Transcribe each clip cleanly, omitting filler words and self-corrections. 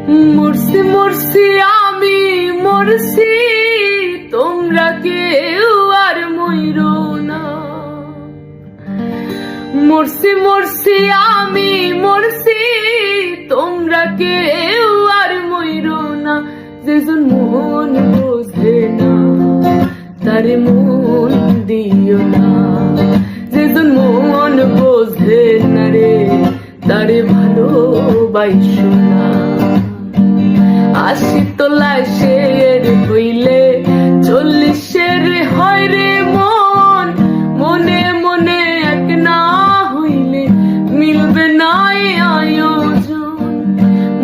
মরছি মরছি আমি মরছি, তোমরা কেউ আর মইরো না। মরছি মরছি আমি মরছি, তোমরা কেউ আর মইরো না। যেজন মন বোঝে না তারে মন দিও না, যেজন মন বোঝে না রে তারে ভালোবাসো না। আশি তোলায় শের হইলে 40 হয় রে মন, মনে মনে এক না হইলে মিলবে না আয়োজন।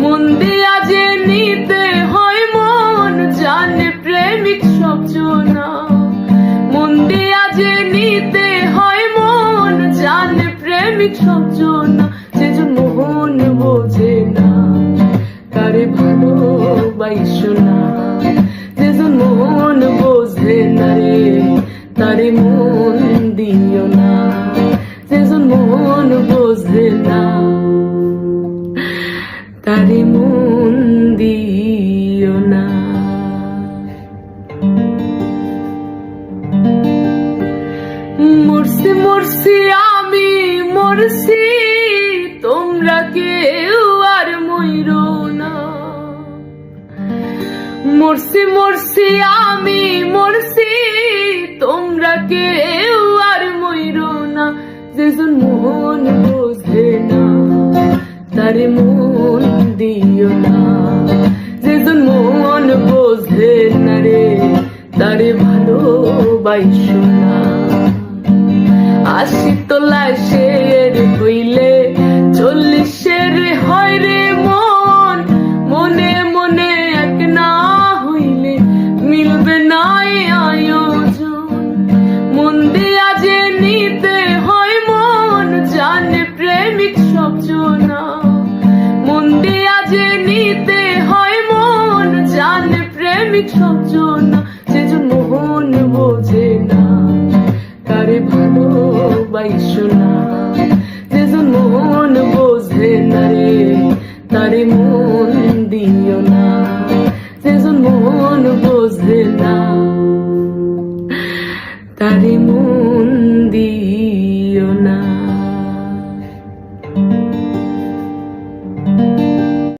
মন দিয়া যে নিতে হয় মন, জানে প্রেমিক সব জনা। মন দিয়া যে নিতে হয় মন, জানে প্রেমিক সব জনা। যেজন মন বোঝে না তারে ভালোবাসো না, যেজন মন বোঝে না রে তারে মন দিও না, যেজন মন বোঝে না তারে মন দিও না। মরছি মরছি আমি মরছি, তোমরা কেউ আর মইরো না। মরছি মরছি আমি মরছি, তোমরা কেউ আর মইরো না। যেজন মন বোঝে না তারে মন দিও না, যেজন মন বোঝে না রে তারে ভালোবাসো না। আশি তোলায় শের হইলে 40 হয় রে মন, মনে মনে এক না হইলে মিলবে না আয়োজন। মন দিয়া যে নিতে হয় মন, জানে প্রেমিক সব জনা। মন দিয়া যে নিতে হয় মন, জানে প্রেমিক সব জনা। যেজন মন বোঝে না তারে ভালোবাসো না, যেজন মন বোঝে না রে তারে মন